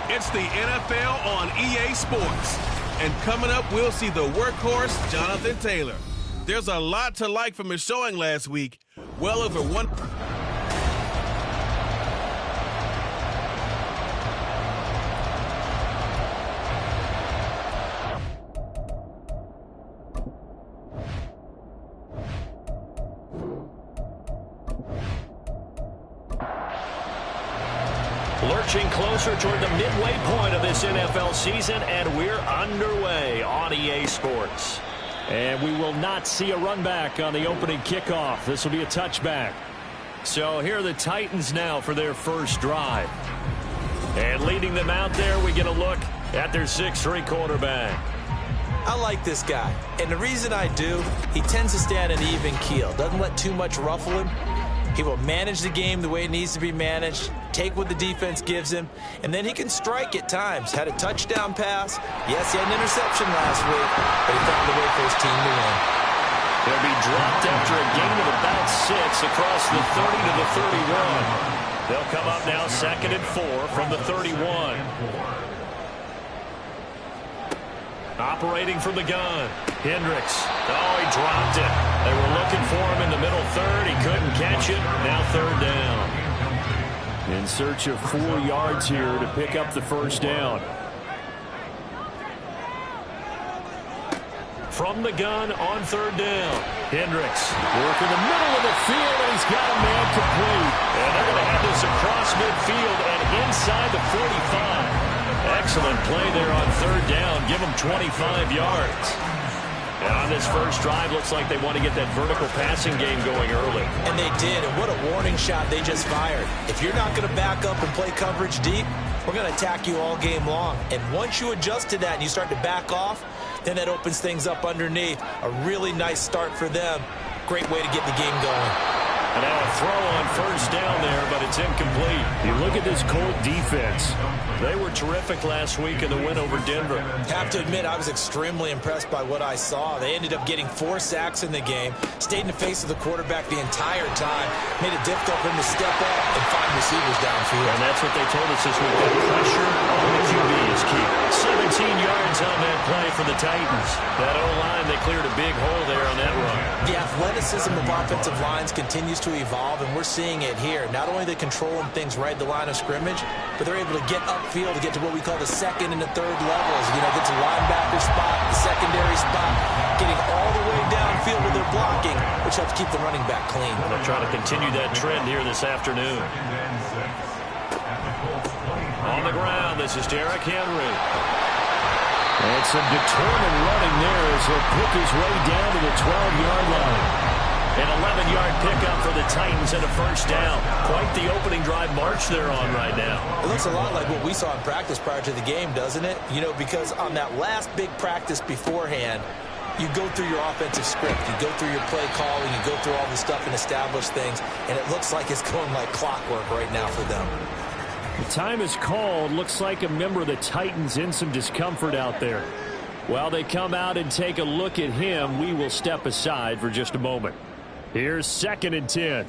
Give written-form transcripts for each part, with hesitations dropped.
It's the NFL on EA Sports. And coming up, we'll see the workhorse, Jonathan Taylor. There's a lot to like from his showing last week. Well over one... Lurching closer toward the midway point of this NFL season, and we're underway on EA Sports. And we will not see a run back on the opening kickoff. This will be a touchback. So here are the Titans now for their first drive. And leading them out there, we get a look at their 6'3" quarterback. I like this guy, and the reason I do, he tends to stay on an even keel. Doesn't let too much ruffle him. He will manage the game the way it needs to be managed, take what the defense gives him, and then he can strike at times. Had a touchdown pass. Yes, he had an interception last week, but he found a way for his team to win. They'll be dropped after a gain of about 6 across the 30 to the 31. They'll come up now 2nd and 4 from the 31. Operating from the gun, Hendricks. Oh, he dropped it. They were looking for him in the middle third. He couldn't catch it. Now 3rd down. In search of 4 yards here to pick up the first down. From the gun on 3rd down, Hendricks working the middle of the field, and he's got a man complete. And they're going to have this across midfield and inside the 45. Excellent play there on 3rd down. Give them 25 yards. And on this first drive, looks like they want to get that vertical passing game going early. And they did, and what a warning shot they just fired. If you're not going to back up and play coverage deep, we're going to attack you all game long. And once you adjust to that and you start to back off, then that opens things up underneath. A really nice start for them. Great way to get the game going. And now a throw on 1st down there, but it's incomplete. You look at this Colt defense. They were terrific last week in the win over Denver. Have to admit, I was extremely impressed by what I saw. They ended up getting 4 sacks in the game, stayed in the face of the quarterback the entire time, made it difficult for him to step up and find receivers downfield. And that's what they told us this week. That pressure on the QB is key. 17 yards on that play for the Titans. That O-line, they cleared a big hole there on that run. The athleticism of offensive lines continues to evolve, and we're seeing it here. Not only are they controlling things right at the line of scrimmage, but they're able to get upfield to get to what we call the 2nd and the 3rd levels. You know, get to linebacker spot, the secondary spot, getting all the way downfield with their blocking, which helps keep the running back clean. And they're trying to continue that trend here this afternoon. On the ground, this is Derrick Henry. And some determined running there as he'll pick his way down to the 12-yard line. An 11-yard pickup for the Titans and a first down. Quite the opening drive march they're on right now. It looks a lot like what we saw in practice prior to the game, doesn't it? You know, because on that last big practice beforehand, you go through your offensive script, you go through your play calling, you go through all the stuff and establish things, and it looks like it's going like clockwork right now for them. The time is called. Looks like a member of the Titans in some discomfort out there. While they come out and take a look at him, we will step aside for just a moment. Here's 2nd and 10.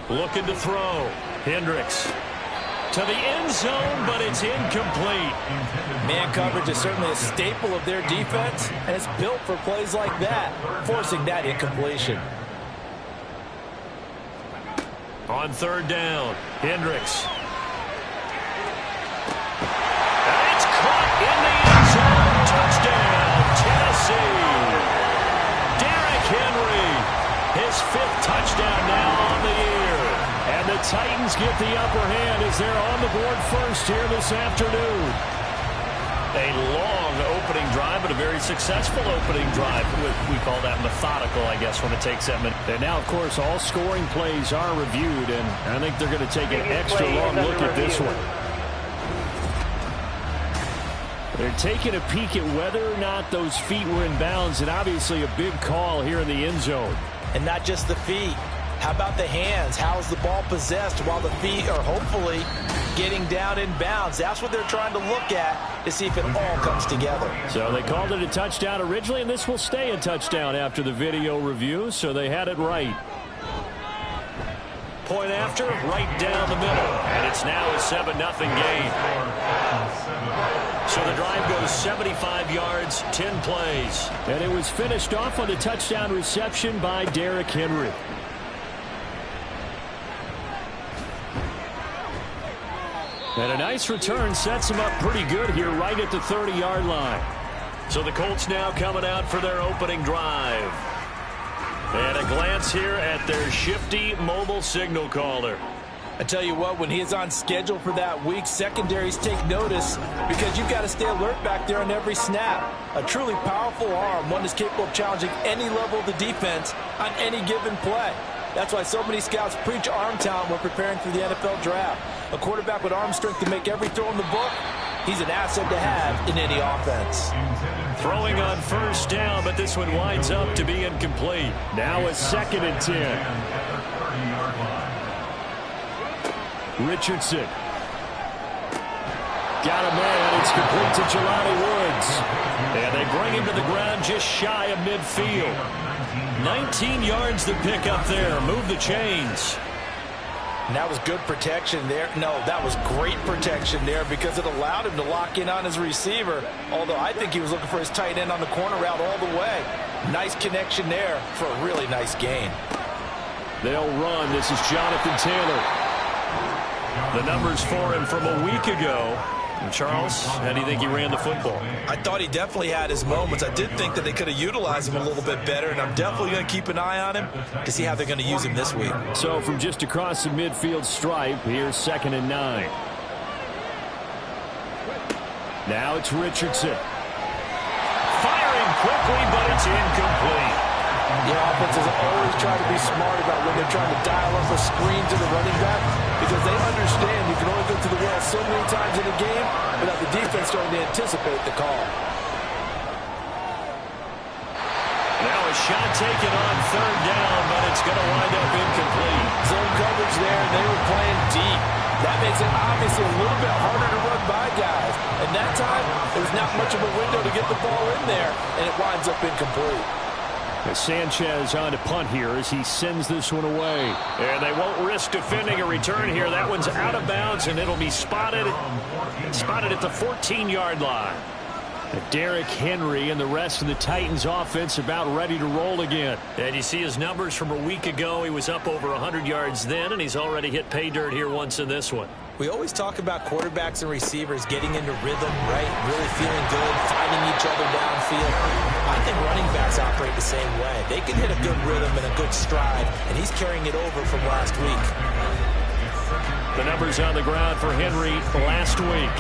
Looking to throw. Hendricks to the end zone, but it's incomplete. Man coverage is certainly a staple of their defense, and it's built for plays like that, forcing that incompletion. On 3rd down, Hendricks. And it's caught in the end zone. Touchdown, Tennessee. Derrick Henry, his 5th touchdown now on the year. And the Titans get the upper hand as they're on the board first here this afternoon. A long opening drive, but a very successful opening drive. We call that methodical, I guess, when it takes that minute. And now, of course, all scoring plays are reviewed, and I think they're going to take an extra long look at this one. They're taking a peek at whether or not those feet were in bounds, and obviously a big call here in the end zone. And not just the feet. How about the hands? How's the ball possessed while the feet are hopefully getting down in bounds? That's what they're trying to look at to see if it all comes together. So they called it a touchdown originally, and this will stay a touchdown after the video review, so they had it right. Point after, right down the middle, and it's now a 7-0 game. So the drive goes 75 yards, 10 plays. And it was finished off on a touchdown reception by Derrick Henry. And a nice return sets him up pretty good here right at the 30-yard line. So the Colts now coming out for their opening drive. And a glance here at their shifty mobile signal caller. I tell you what, when he is on schedule for that week, secondaries take notice because you've got to stay alert back there on every snap. A truly powerful arm, one that's capable of challenging any level of the defense on any given play. That's why so many scouts preach arm talent when preparing for the NFL draft. A quarterback with arm strength to make every throw in the book, he's an asset to have in any offense. Throwing on first down, but this one winds up to be incomplete. Now a 2nd and 10. Richardson. Got a man. It's complete to Jelani Woods. And they bring him to the ground just shy of midfield. 19 yards to pick up there. Move the chains. And that was good protection there. No, that was great protection there because it allowed him to lock in on his receiver. Although I think he was looking for his tight end on the corner route all the way. Nice connection there for a really nice gain. They'll run. This is Jonathan Taylor. The numbers for him from a week ago. And Charles, how do you think he ran the football? I thought he definitely had his moments. I did think that they could have utilized him a little bit better, and I'm definitely going to keep an eye on him to see how they're going to use him this week. So from just across the midfield stripe, here's 2nd and 9. Now it's Richardson. Firing quickly, but it's incomplete. The offenses always try to be smart about when they're trying to dial up a screen to the running back because they understand you can only go to the well so many times in a game without the defense starting to anticipate the call. Now a shot taken on 3rd down, but it's going to wind up incomplete. Zone coverage there, and they were playing deep. That makes it obviously a little bit harder to run by guys. And that time, there's not much of a window to get the ball in there, and it winds up incomplete. Sanchez on to punt here as he sends this one away. And they won't risk defending a return here. That one's out of bounds, and it'll be spotted at the 14-yard line. Derrick Henry and the rest of the Titans offense about ready to roll again. And you see his numbers from a week ago. He was up over 100 yards then, and he's already hit pay dirt here once in this one. We always talk about quarterbacks and receivers getting into rhythm, right? Really feeling good, finding each other downfield. I think running backs operate the same way. They can hit a good rhythm and a good stride, and he's carrying it over from last week. The numbers on the ground for Henry last week.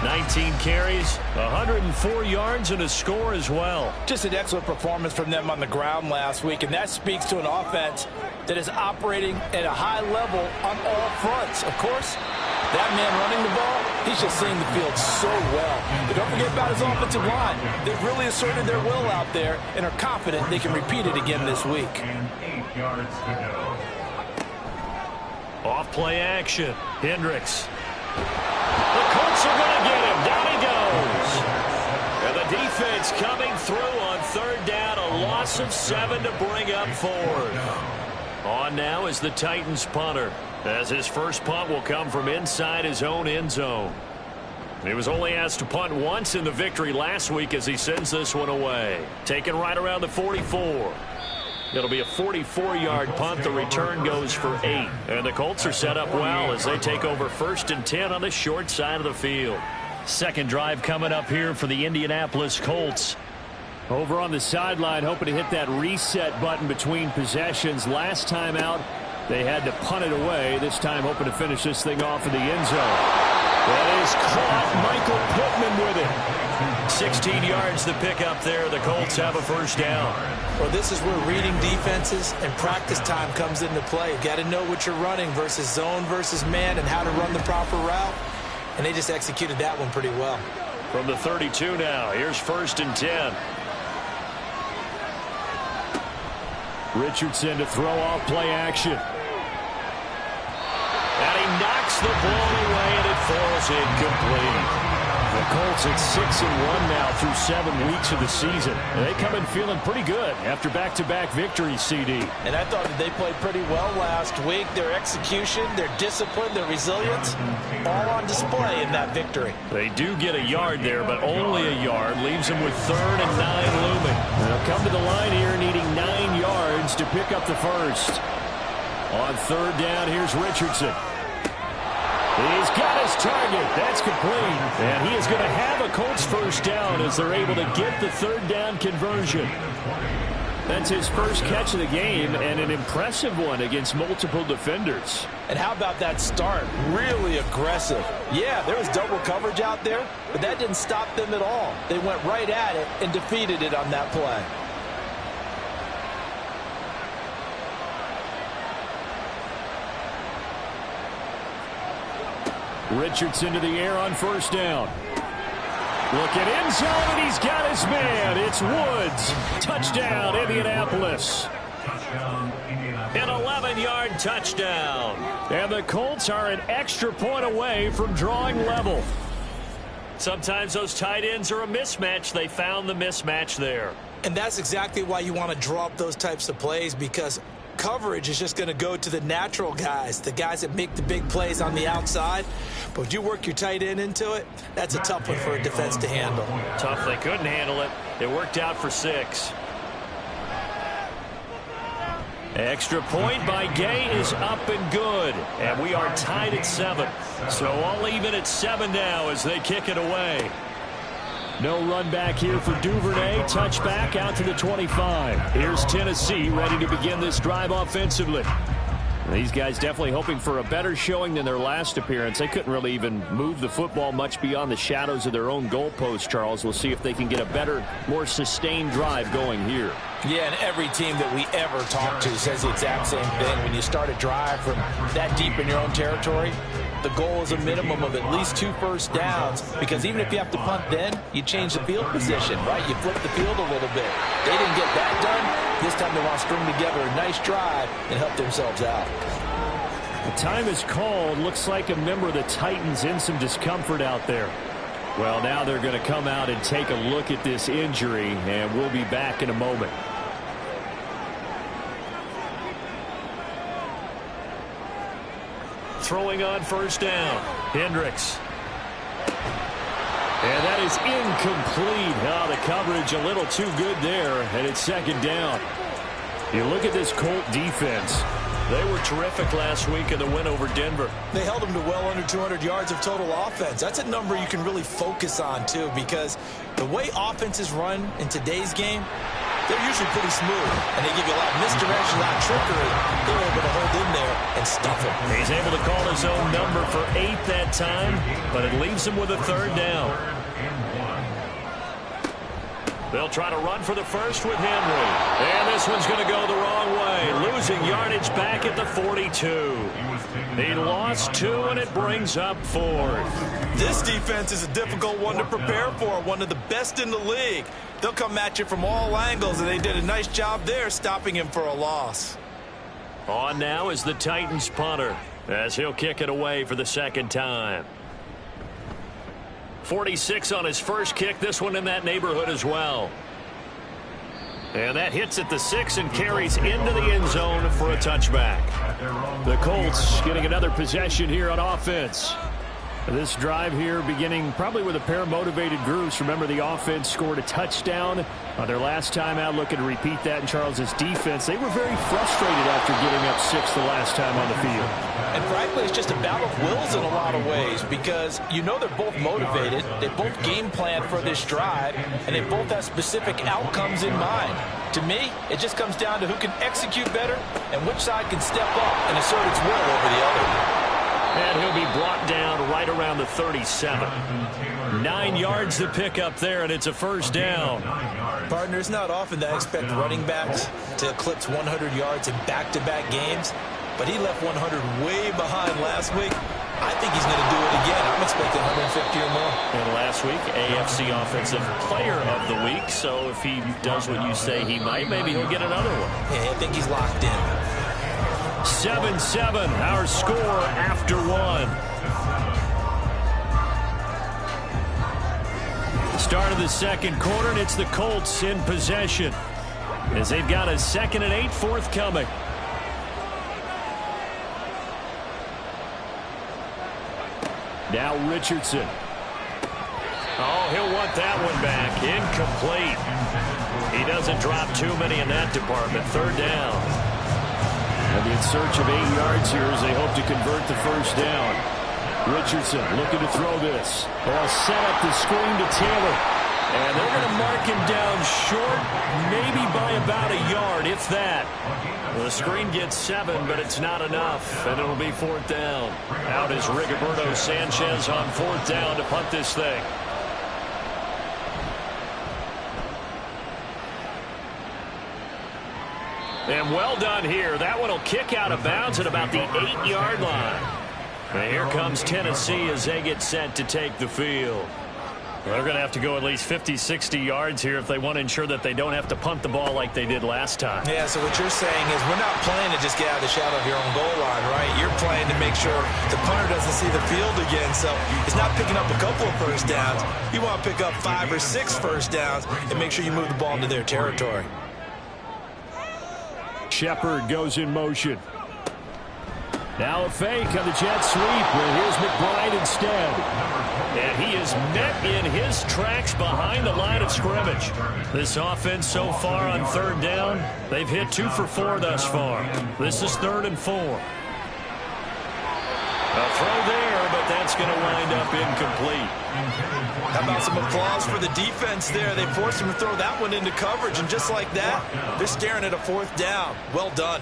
19 carries, 104 yards, and a score as well. Just an excellent performance from them on the ground last week, and that speaks to an offense that is operating at a high level on all fronts. Of course, that man running the ball, he's just seeing the field so well. But don't forget about his offensive line. They've really asserted their will out there and are confident they can repeat it again this week. And 8 yards to go. Off play action. Hendricks. The Colts are going to get him. Down he goes. And the defense coming through on 3rd down. A loss of 7 to bring up 4th. On now is the Titans punter, as his first punt will come from inside his own end zone. He was only asked to punt once in the victory last week as he sends this one away. Taken right around the 44. It'll be a 44-yard punt. The return goes for 8. And the Colts are set up well as they take over 1st and 10 on the short side of the field. Second drive coming up here for the Indianapolis Colts. Over on the sideline, hoping to hit that reset button between possessions. Last time out, they had to punt it away. This time hoping to finish this thing off in the end zone. That is caught. Michael Pittman with it. 16 yards to pick up there. The Colts have a first down. Well, this is where reading defenses and practice time comes into play. You've got to know what you're running versus zone versus man and how to run the proper route. And they just executed that one pretty well. From the 32 now, here's 1st and 10. Richardson to throw off play action. And he knocks the ball away, and it falls incomplete. The Colts at 6-1 now through 7 weeks of the season. And they come in feeling pretty good after back-to-back victories, CD. And I thought that they played pretty well last week. Their execution, their discipline, their resilience, all on display in that victory. They do get a yard there, but only a yard. Leaves them with 3rd and 9 looming. They'll come to the line here needing 9 yards to pick up the first. On 3rd down, here's Richardson. He's got his target. That's complete. And he is going to have a Colts first down as they're able to get the 3rd down conversion. That's his first catch of the game, and an impressive one against multiple defenders. And how about that start? Really aggressive. Yeah, there was double coverage out there, but that didn't stop them at all. They went right at it and defeated it on that play. Richardson to the air on 1st down. Look at end zone, and he's got his man. It's Woods. Touchdown, Indianapolis. An 11-yard touchdown. And the Colts are an extra point away from drawing level. Sometimes those tight ends are a mismatch. They found the mismatch there. And that's exactly why you want to draw up those types of plays, because coverage is just going to go to the natural guys, the guys that make the big plays on the outside. But when you work your tight end into it, that's a tough one for a defense to handle. Tough. They couldn't handle it. It worked out for 6. Extra point by Gay is up and good. And we are tied at 7. So all even at 7 now as they kick it away. No run back here for Duvernay. Touchback out to the 25. Here's Tennessee ready to begin this drive offensively. These guys definitely hoping for a better showing than their last appearance. They couldn't really even move the football much beyond the shadows of their own goalpost, Charles. We'll see if they can get a better, more sustained drive going here. Yeah, and every team that we ever talk to says the exact same thing. When you start a drive from that deep in your own territory, the goal is a minimum of at least 2 first downs, because even if you have to punt then, you change the field position, right? You flip the field a little bit. They didn't get that done. This time they want to string together a nice drive and help themselves out. The time is called. Looks like a member of the Titans in some discomfort out there. Well, now they're going to come out and take a look at this injury, and we'll be back in a moment. Throwing on 1st down. Hendricks. And that is incomplete. Oh, the coverage a little too good there, and it's 2nd down. You look at this Colt defense. They were terrific last week in the win over Denver. They held them to well under 200 yards of total offense. That's a number you can really focus on, too, because the way offenses run in today's game, they're usually pretty smooth, and they give you a lot of misdirection, a lot of trickery. They're able to hold in there and stuff him. He's able to call his own number for 8 that time, but it leaves him with a 3rd down. They'll try to run for the first with Henry. And this one's going to go the wrong way. Losing yardage back at the 42. He lost 2, and it brings up 4th. This defense is a difficult one to prepare for, one of the best in the league. They'll come at you from all angles, and they did a nice job there stopping him for a loss. On now is the Titans punter as he'll kick it away for the 2nd time. 46 on his first kick, this one in that neighborhood as well. And that hits at the 6 and carries into the end zone for a touchback. The Colts getting another possession here on offense. This drive here beginning probably with a pair of motivated groups. Remember, the offense scored a touchdown on their last time out. Looking to repeat that in Charles's defense. They were very frustrated after giving up 6 the last time on the field. And frankly, it's just a battle of wills in a lot of ways, because you know they're both motivated. They both game plan for this drive, and they both have specific outcomes in mind. To me, it just comes down to who can execute better and which side can step up and assert its will over the other. And he'll be brought down right around the 37. 9 yards to pick up there, and it's a 1st down. Partner, it's not often that I expect running backs to eclipse 100 yards in back-to-back games, but he left 100 way behind last week. I think he's going to do it again. I'm expecting 150 or more. And last week, AFC Offensive Player of the Week. So if he does what you say he might, maybe he'll get another one. Yeah, I think he's locked in. 7-7, our score after one. Start of the second quarter, and it's the Colts in possession as they've got a 2nd and 8 forthcoming. Now Richardson. Oh, he'll want that one back. Incomplete. He doesn't drop too many in that department. 3rd down. And in search of 8 yards here as they hope to convert the first down. Richardson looking to throw this. They'll set up the screen to Taylor. And they're going to mark him down short, maybe by about a yard, if that. The screen gets 7, but it's not enough, and it'll be 4th down. Out is Rigoberto Sanchez on 4th down to punt this thing. And well done here. That one will kick out of bounds at about the 8-yard line. And here comes Tennessee as they get set to take the field. They're going to have to go at least 50, 60 yards here if they want to ensure that they don't have to punt the ball like they did last time. Yeah, so what you're saying is we're not playing to just get out of the shadow of your own goal line, right? You're playing to make sure the punter doesn't see the field again. So it's not picking up a couple of first downs. You want to pick up 5 or 6 first downs and make sure you move the ball into their territory. Shepard goes in motion. Now a fake on the jet sweep. Well, here's McBride instead. And he is met in his tracks behind the line of scrimmage. This offense so far on 3rd down, they've hit 2 for 4 thus far. This is 3rd and 4. A throw there, but that's going to wind up incomplete. How about some applause for the defense there? They forced him to throw that one into coverage, and just like that, they're staring at a 4th down. Well done.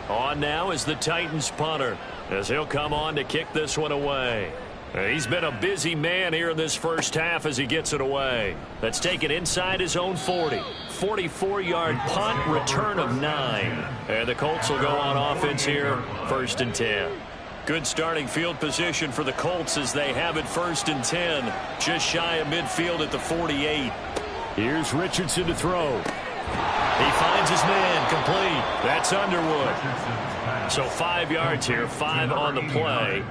On now is the Titans punter as he'll come on to kick this one away. He's been a busy man here in this first half as he gets it away. That's taken inside his own 40. 44-yard punt, return of 9. And the Colts will go on offense here, 1st and 10. Good starting field position for the Colts as they have it 1st and 10. Just shy of midfield at the 48. Here's Richardson to throw. He finds his man, complete. That's Underwood. So 5 yards here, 5 on the play.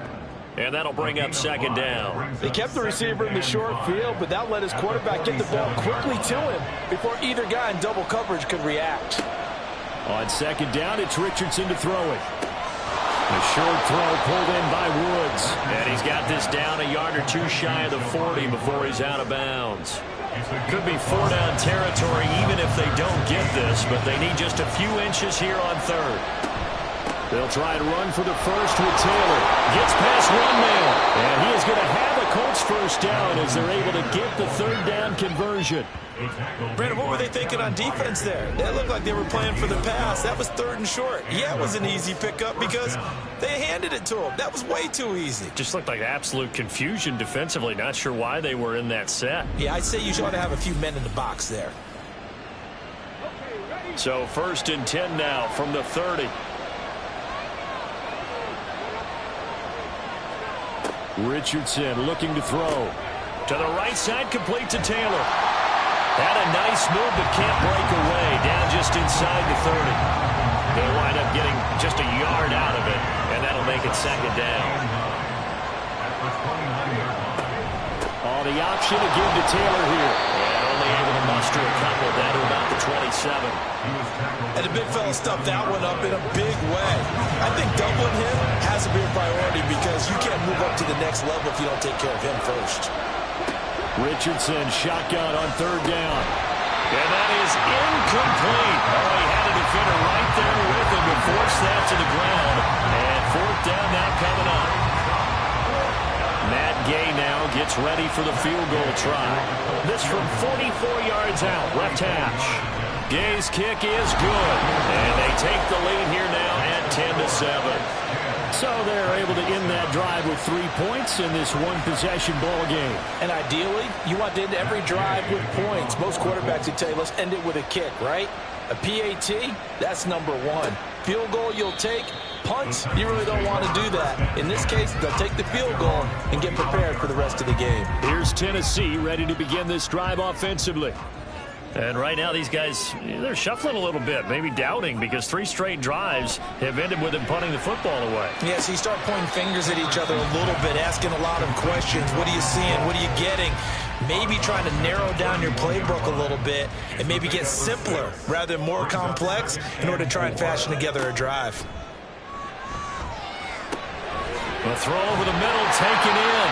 And that'll bring up 2nd down. They kept the receiver in the short field, but that let his quarterback get the ball quickly to him before either guy in double coverage could react. On 2nd down, it's Richardson to throw it. A short throw pulled in by Woods. And he's got this down a yard or 2 shy of the 40 before he's out of bounds. Could be 4-down territory even if they don't get this, but they need just a few inches here on 3rd. They'll try and run for the first with Taylor. Gets past one man. And he is going to have a Colts first down as they're able to get the 3rd down conversion. Brandon, what were they thinking on defense there? They looked like they were playing for the pass. That was 3rd and short. Yeah, it was an easy pickup because they handed it to him. That was way too easy. Just looked like absolute confusion defensively. Not sure why they were in that set. Yeah, I'd say you ought to have a few men in the box there. So 1st and 10 now from the 30. Richardson looking to throw. To the right side, complete to Taylor. Had a nice move, but can't break away. Down just inside the 30. They'll wind up getting just a yard out of it, and that'll make it 2nd down. Oh, the option to give to Taylor here. And only able to muster a couple down to about the 27. And the big fella stuffed that one up in a big way. I think doubling him has to be a priority because you can't move up to the next level if you don't take care of him first. Richardson shotgun on 3rd down. And that is incomplete. Oh, he had a defender right there with him to force that to the ground. And 4th down now coming up. Matt Gay now gets ready for the field goal try. This from 44 yards out, left hash. Gay's kick is good. And they take the lead here now at 10-7. So they're able to end that drive with 3 points in this one-possession ball game. And ideally, you want to end every drive with points. Most quarterbacks would tell you, let's end it with a kick, right? A PAT, that's number 1. Field goal you'll take. Punts, you really don't want to do that. In this case, they'll take the field goal and get prepared for the rest of the game. Here's Tennessee ready to begin this drive offensively. And right now these guys, they're shuffling a little bit, maybe doubting, because 3 straight drives have ended with them punting the football away. Yeah, so you start pointing fingers at each other a little bit, asking a lot of questions. What are you seeing? What are you getting? Maybe trying to narrow down your playbook a little bit and maybe get simpler rather than more complex in order to try and fashion together a drive. A throw over the middle, taken in.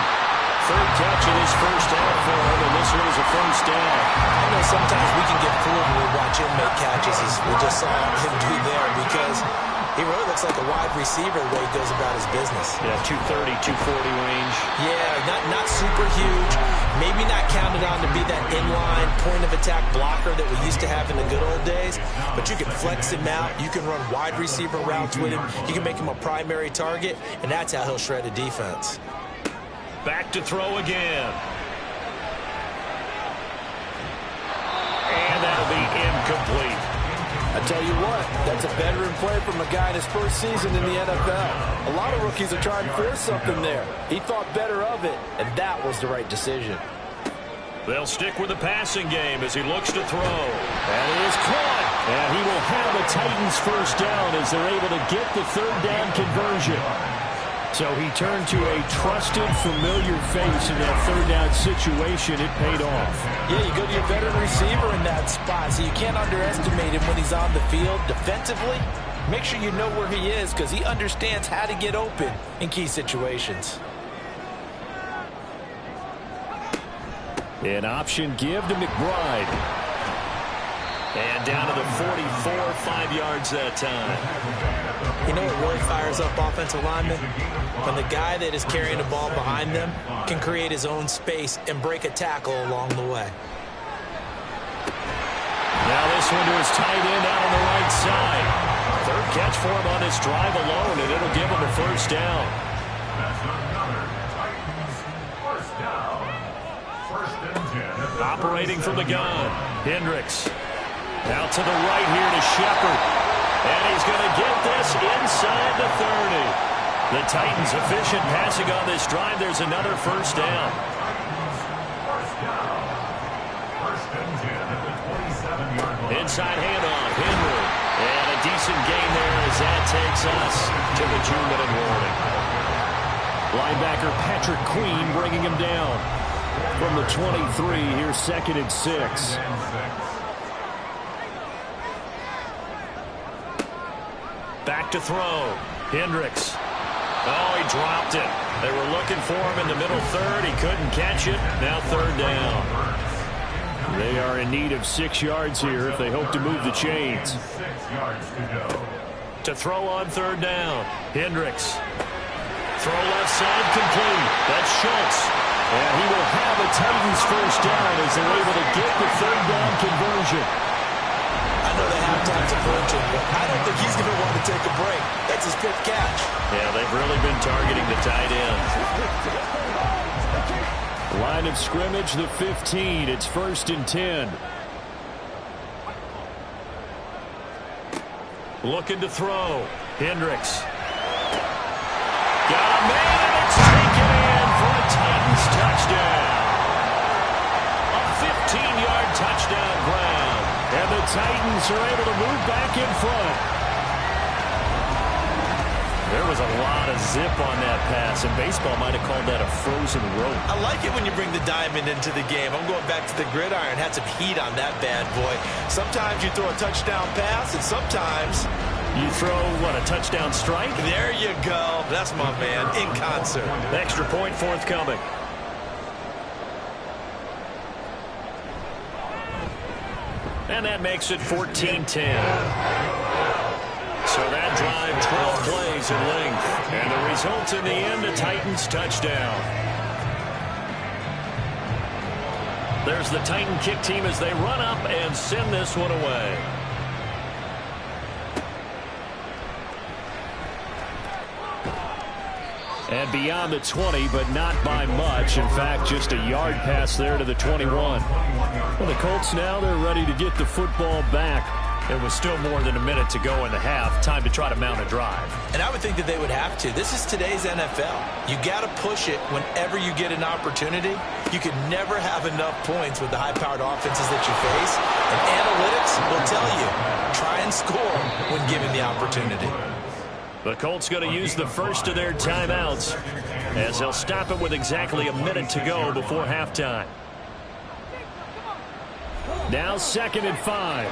3rd catch of this first half for him, and this one is a first down. I know sometimes we can get fooled when we watch him make catches, as we just saw him do there, because he really looks like a wide receiver the way he goes about his business. Yeah, 230, 240 range. Yeah, not super huge. Maybe not counted on to be that inline point-of-attack blocker that we used to have in the good old days, but you can flex him out. You can run wide receiver routes with him. You can make him a primary target, and that's how he'll shred a defense. Back to throw again. And that'll be incomplete. I tell you what, that's a veteran play from a guy in his first season in the NFL. A lot of rookies are trying to force something there. He thought better of it, and that was the right decision. They'll stick with the passing game as he looks to throw. And it is caught. And he will have a Titans first down as they're able to get the 3rd down conversion. So he turned to a trusted, familiar face in that 3rd down situation. It paid off. Yeah, you go to your veteran receiver in that spot, so you can't underestimate him when he's on the field defensively. Make sure you know where he is, because he understands how to get open in key situations. An option give to McBride. And down to the 44, 5 yards that time. You know what really fires up offensive linemen? When the guy that is carrying the ball behind them can create his own space and break a tackle along the way. Now this one to his tight end out on the right side. 3rd catch for him on this drive alone, and it'll give him a first down. Operating from the gun, Hendricks. Out to the right here to Shepard. And he's going to get this inside the 30. The Titans efficient passing on this drive. There's another first down. Inside handoff, Henry. And a decent gain there as that takes us to the 2-minute warning. Linebacker Patrick Queen bringing him down. From the 23, here's 2nd and 6. Back to throw. Hendricks. Oh, he dropped it. They were looking for him in the middle 3rd. He couldn't catch it. Now 3rd down. They are in need of 6 yards here if they hope to move the chains. To throw on 3rd down. Hendricks. Throw left side complete. That's Schultz. And he will have a Titans first down as they're able to get the 3rd down conversion. I know they have time to approach him, but I don't think he's going to want to take a break. That's his 5th catch. Yeah, they've really been targeting the tight end. Line of scrimmage, the 15. It's 1st and 10. Looking to throw. Hendricks. Got a man, and it's taken in for a Titans touchdown. A 15-yard touchdown ground. And the Titans are able to move back in front. There was a lot of zip on that pass, and baseball might have called that a frozen rope. I like it when you bring the diamond into the game. I'm going back to the gridiron. Had some heat on that bad boy. Sometimes you throw a touchdown pass, and sometimes you throw, what, a touchdown strike? There you go. That's my man, in concert. Extra point forthcoming. And that makes it 14-10. So that drive, 12 plays in length. And the result in the end, a Titans touchdown. There's the Titan kick team as they run up and send this one away. And beyond the 20, but not by much. In fact, just a yard pass there to the 21. Well, the Colts now, they're ready to get the football back. It was still more than a minute to go in the half. Time to try to mount a drive. And I would think that they would have to. This is today's NFL. You got to push it whenever you get an opportunity. You can never have enough points with the high-powered offenses that you face. And analytics will tell you, try and score when given the opportunity. The Colts going to use the first of their timeouts as they'll stop it with exactly a minute to go before halftime. Now 2nd and 5.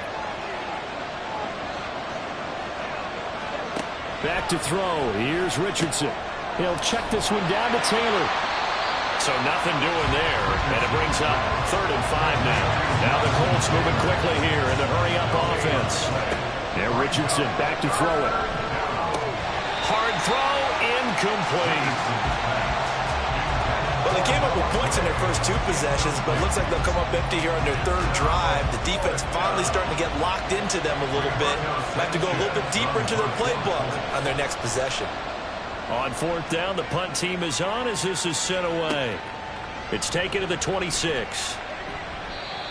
Back to throw. Here's Richardson. He'll check this one down to Taylor. So nothing doing there, and it brings up 3rd and 5 now. Now the Colts moving quickly here in the hurry-up offense. There Richardson back to throw it. Hard throw, incomplete. Well, they came up with points in their first 2 possessions, but it looks like they'll come up empty here on their 3rd drive. The defense finally starting to get locked into them a little bit. Might have to go a little bit deeper into their playbook on their next possession. On 4th down, the punt team is on as this is sent away. It's taken to the 26.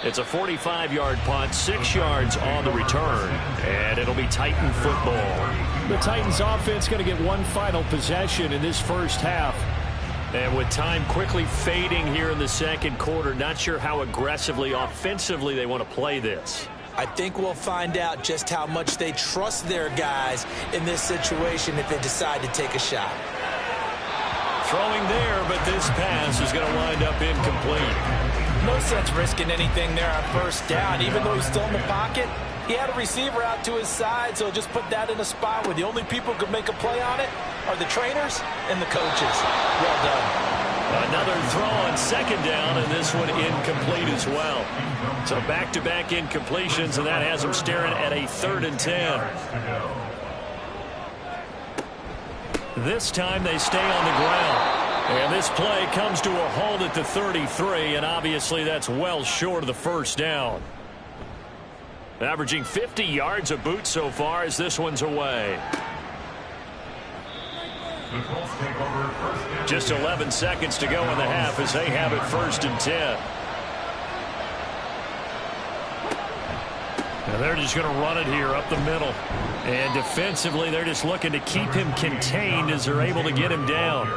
It's a 45-yard punt, 6 yards on the return, and it'll be Titan football. The Titans offense going to get one final possession in this first half. And with time quickly fading here in the second quarter, not sure how aggressively, offensively they want to play this. I think we'll find out just how much they trust their guys in this situation if they decide to take a shot. Throwing there, but this pass is going to wind up incomplete. No sense risking anything there on 1st down. Even though he's still in the pocket, he had a receiver out to his side, so just put that in a spot where the only people who could make a play on it are the trainers and the coaches. Well done. Another throw on 2nd down, and this one incomplete as well. So back-to-back incompletions, and that has them staring at a 3rd and 10. This time they stay on the ground. And this play comes to a halt at the 33, and obviously that's well short of the 1st down. Averaging 50 yards a boot so far as this one's away. Just 11 seconds to go in the half as they have it 1st and 10. Now they're just going to run it here up the middle. And defensively, they're just looking to keep him contained as they're able to get him down.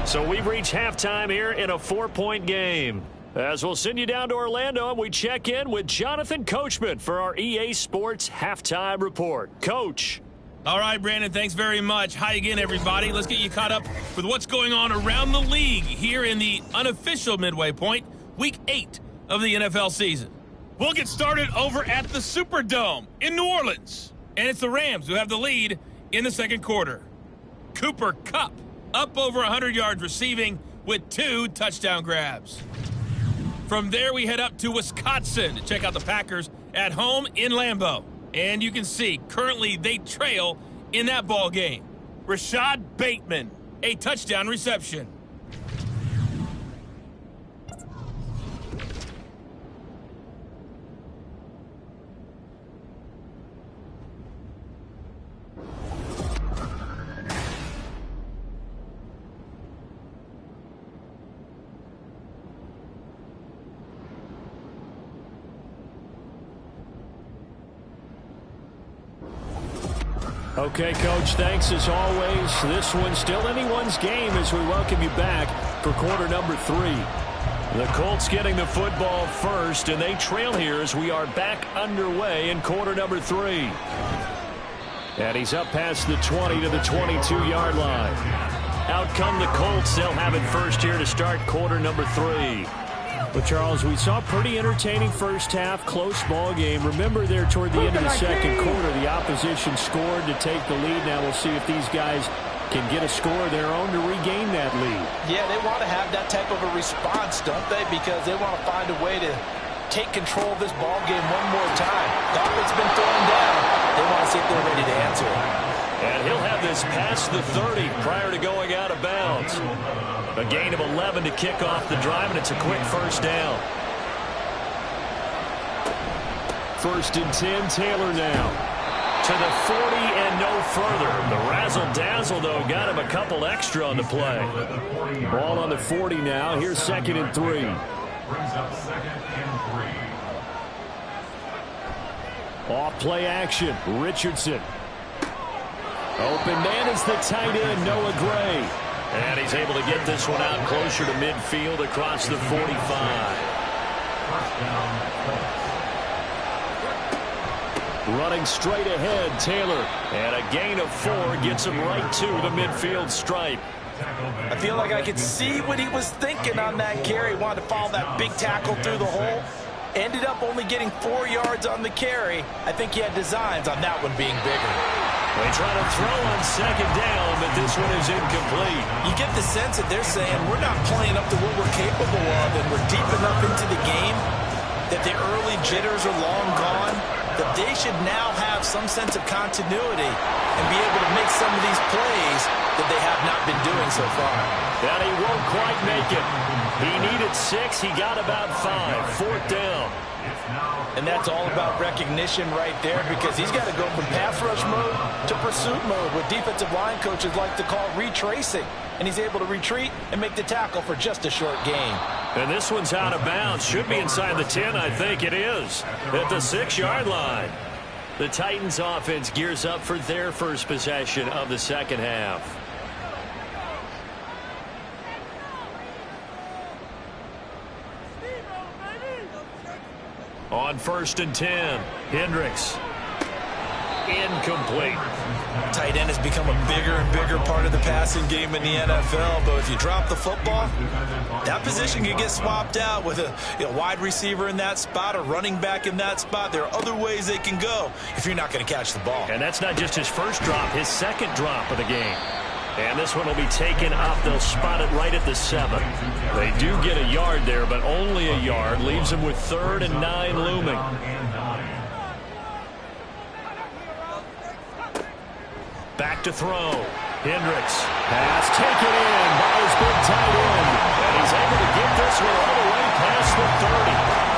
So we've reached halftime here in a 4-point game. As we'll send you down to Orlando, and we check in with Jonathan Coachman for our EA Sports Halftime Report. Coach. All right, Brandon, thanks very much. Hi again, everybody. Let's get you caught up with what's going on around the league here in the unofficial midway point, Week 8 of the NFL season. We'll get started over at the Superdome in New Orleans. And it's the Rams who have the lead in the second quarter. Cooper Kupp up over 100 yards receiving with 2 touchdown grabs. From there, we head up to Wisconsin to check out the Packers at home in Lambeau. And you can see, currently they trail in that ball game. Rashad Bateman, a touchdown reception. Okay, Coach, thanks as always. This one's still anyone's game as we welcome you back for quarter number 3. The Colts getting the football first, and they trail here as we are back underway in quarter number 3. And he's up past the 20 to the 22-yard line. Out come the Colts. They'll have it first here to start quarter number 3. Well, Charles, we saw a pretty entertaining first half, close ball game. Remember there toward the end of the second quarter, the opposition scored to take the lead. Now we'll see if these guys can get a score of their own to regain that lead. Yeah, they want to have that type of a response, don't they? Because they want to find a way to take control of this ball game one more time. The offense been thrown down. They want to see if they're ready to answer it. And he'll have this past the 30 prior to going out of bounds. A gain of 11 to kick off the drive, and it's a quick first down. 1st and 10, Taylor now. To the 40 and no further. The razzle-dazzle, though, got him a couple extra on the play. Ball on the 40 now. Here's 2nd and 3. Brings up 2nd and 3. Off play action. Richardson. Open man is the tight end, Noah Gray. And he's able to get this one out closer to midfield across the 45. Running straight ahead, Taylor. And a gain of 4 gets him right to the midfield stripe. I feel like I could see what he was thinking on that carry. He wanted to follow that big tackle through the hole. Ended up only getting 4 yards on the carry. I think he had designs on that one being bigger. They try to throw on second down, but this one is incomplete. You get the sense that they're saying we're not playing up to what we're capable of, and we're deep enough into the game that the early jitters are long gone, that they should now have some sense of continuity and be able to make some of these plays that they have not been doing so far. And he won't quite make it. He needed 6. He got about 5. 4th down. And that's all about recognition right there, because he's got to go from pass rush mode to pursuit mode, what defensive line coaches like to call retracing. And he's able to retreat and make the tackle for just a short gain. And this one's out of bounds. Should be inside the 10, I think it is. At the 6-yard line. The Titans offense gears up for their first possession of the second half. On 1st and 10, Hendricks. Incomplete. Tight end has become a bigger and bigger part of the passing game in the NFL, but if you drop the football, that position can get swapped out with a wide receiver in that spot, a running back in that spot. There are other ways they can go if you're not going to catch the ball. And that's not just his first drop, his second drop of the game. And this one will be taken up. They'll spot it right at the 7. They do get a yard there, but only a yard. Leaves them with 3rd and 9 looming. Back to throw. Hendricks. Pass taken in by his big tight end. And he's able to get this one all the way past the 30.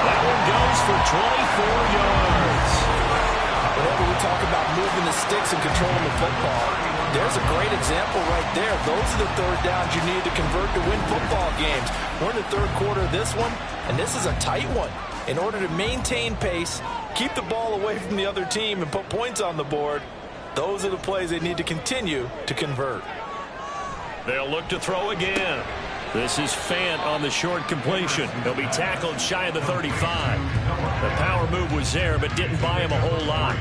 That one goes for 24 yards. Whenever we talk about moving the sticks and controlling the football, there's a great example right there. Those are the 3rd downs you need to convert to win football games. We're in the 3rd quarter of this one, and this is a tight one. In order to maintain pace, keep the ball away from the other team, and put points on the board, those are the plays they need to continue to convert. They'll look to throw again. This is Fant on the short completion. He'll be tackled shy of the 35. The power move was there, but didn't buy him a whole lot.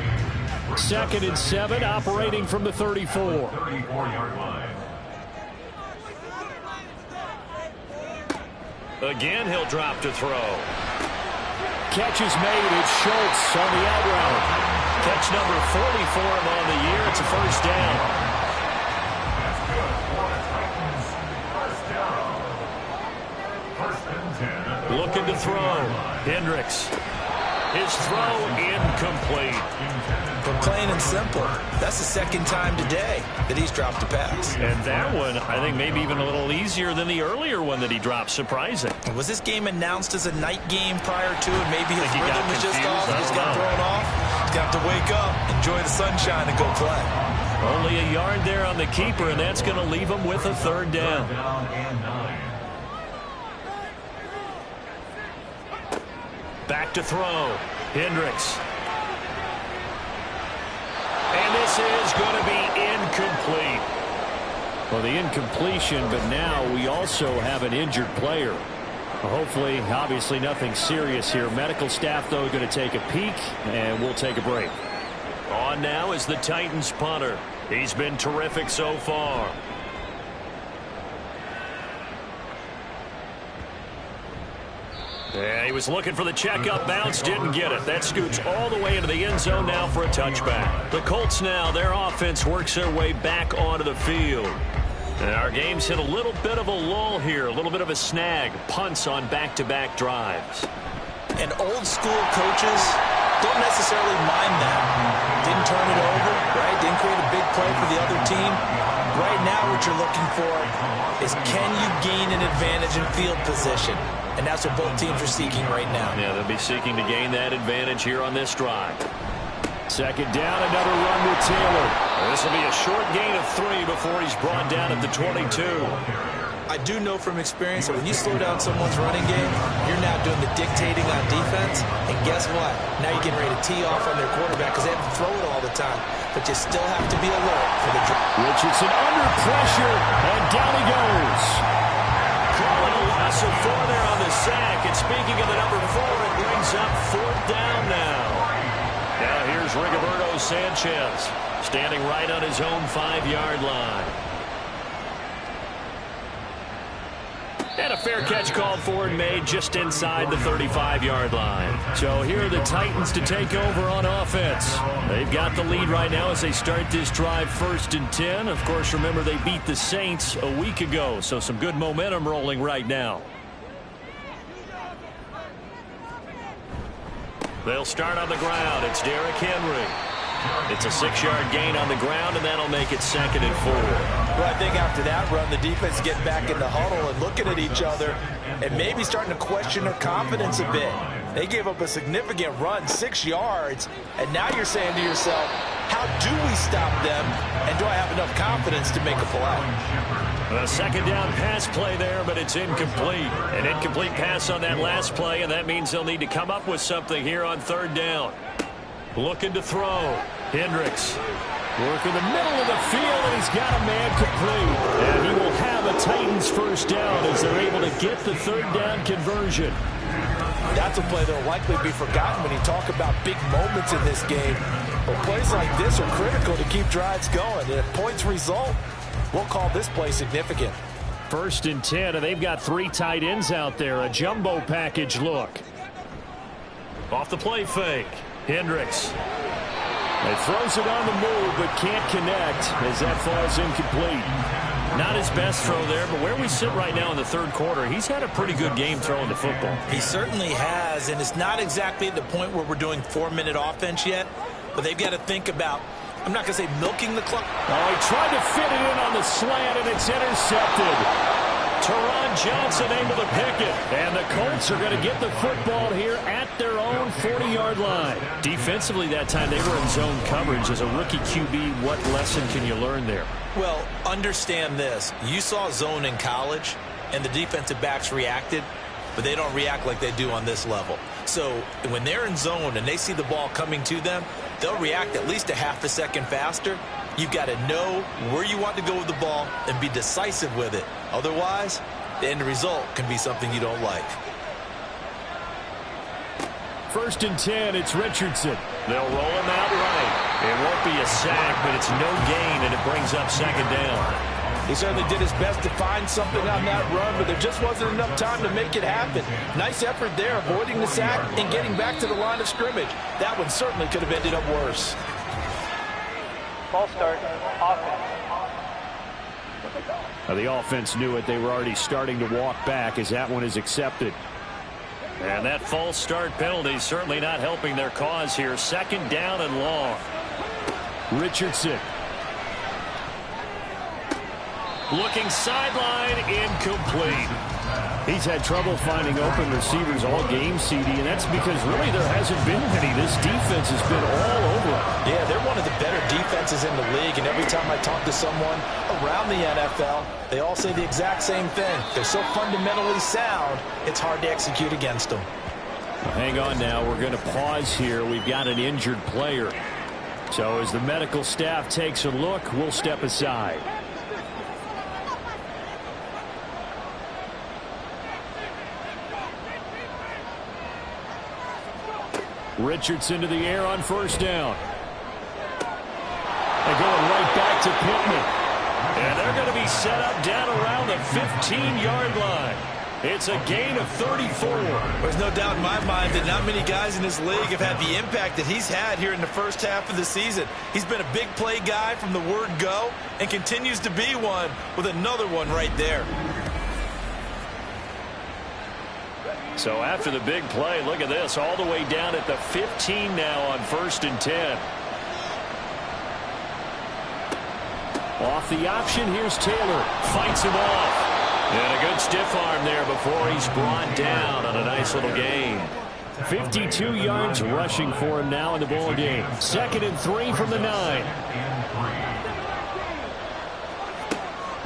2nd and 7, operating from the 34. Again, he'll drop to throw. Catch is made. It's Schultz on the out route. Catch number 40 for him on the year. It's a 1st down. Looking to throw. Hendricks. His throw incomplete. But plain and simple, that's the 2nd time today that he's dropped a pass. And that one, I think, maybe even a little easier than the earlier one that he dropped. Surprising. Was this game announced as a night game prior to it? Maybe his rhythm was just off. He just got thrown off. He's got to wake up, enjoy the sunshine, and go play. Only a yard there on the keeper, and that's going to leave him with a 3rd down. Back to throw. Hendricks. And this is going to be incomplete. Well, the incompletion, but now we also have an injured player. Hopefully, obviously nothing serious here. Medical staff, though, going to take a peek, and we'll take a break. On now is the Titans punter. He's been terrific so far. Yeah, he was looking for the checkup bounce, didn't get it. That scoots all the way into the end zone now for a touchback. The Colts now, their offense works their way back onto the field. And our game's hit a little bit of a lull here, a little bit of a snag. Punts on back-to-back drives. And old school coaches don't necessarily mind that. Didn't turn it over, right? Didn't create a big play for the other team. Right now what you're looking for is, can you gain an advantage in field position? And that's what both teams are seeking right now. Yeah, they'll be seeking to gain that advantage here on this drive. 2nd down, another run with Taylor. This will be a short gain of 3 before he's brought down at the 22. I do know from experience that when you slow down someone's running game, you're now doing the dictating on defense. And guess what? Now you're getting ready to tee off on their quarterback because they have to throw it all the time. But you still have to be alert for the drop. Richardson under pressure, and down he goes. Calling a loss of 4 there on the sack. And speaking of the number 4, it brings up 4th down now. Now here's Rigoberto Sanchez standing right on his own 5-yard line. And a fair catch called for and made just inside the 35-yard line. So here are the Titans to take over on offense. They've got the lead right now as they start this drive 1st and 10. Of course, remember they beat the Saints a week ago, so some good momentum rolling right now. They'll start on the ground. It's Derrick Henry. It's a 6-yard gain on the ground, and that'll make it 2nd and 4. Well, I think after that run, the defense get back in the huddle and looking at each other and maybe starting to question their confidence a bit. They gave up a significant run, 6 yards, and now you're saying to yourself, how do we stop them, and do I have enough confidence to make a play? A 2nd down pass play there, but it's incomplete. An incomplete pass on that last play, and that means they'll need to come up with something here on 3rd down. Looking to throw. Hendricks working the middle of the field, and he's got a man complete. And he will have a Titans 1st down as they're able to get the 3rd down conversion. That's a play that will likely be forgotten when you talk about big moments in this game. But plays like this are critical to keep drives going. And if points result, we'll call this play significant. 1st and 10, and they've got 3 tight ends out there. A jumbo package look. Off the play fake. Hendricks. He throws it on the move, but can't connect as that falls incomplete. Not his best throw there, but where we sit right now in the 3rd quarter, he's had a pretty good game throwing the football. He certainly has, and it's not exactly at the point where we're doing 4-minute offense yet, but they've got to think about, I'm not going to say milking the clock. Oh, he tried to fit it in on the slant, and it's intercepted. Teron Johnson able to pick it. And the Colts are going to get the football here at their own 40-yard line. Defensively that time, they were in zone coverage. As a rookie QB, what lesson can you learn there? Well, understand this. You saw zone in college, and the defensive backs reacted, but they don't react like they do on this level. So when they're in zone and they see the ball coming to them, they'll react at least a half a second faster. You've got to know where you want to go with the ball and be decisive with it. Otherwise, the end result can be something you don't like. 1st and 10, it's Richardson. They'll roll him out right. It won't be a sack, but it's no gain, and it brings up 2nd down. He certainly did his best to find something on that run, but there just wasn't enough time to make it happen. Nice effort there, avoiding the sack and getting back to the line of scrimmage. That one certainly could have ended up worse. Ball start, offense. The offense knew it. They were already starting to walk back as that one is accepted. And that false start penalty certainly not helping their cause here. 2nd down and long. Richardson. Looking sideline, incomplete. He's had trouble finding open receivers all game, CD, and that's because really there hasn't been many. This defense has been all over him. Yeah, they're one of the better defenses in the league, and every time I talk to someone around the NFL, they all say the exact same thing. They're so fundamentally sound, it's hard to execute against them. Well, hang on now. We're going to pause here. We've got an injured player. So as the medical staff takes a look, we'll step aside. Richardson to the air on 1st down. They're going right back to Pittman. And they're going to be set up down around the 15-yard line. It's a gain of 34. There's no doubt in my mind that not many guys in this league have had the impact that he's had here in the 1st half of the season. He's been a big play guy from the word go and continues to be one with another one right there. So after the big play, look at this, all the way down at the 15 now on 1st and 10. Off the option, here's Taylor. Fights him off. And a good stiff arm there before he's brought down on a nice little gain. 52 yards rushing for him now in the ball game. 2nd and 3 from the 9.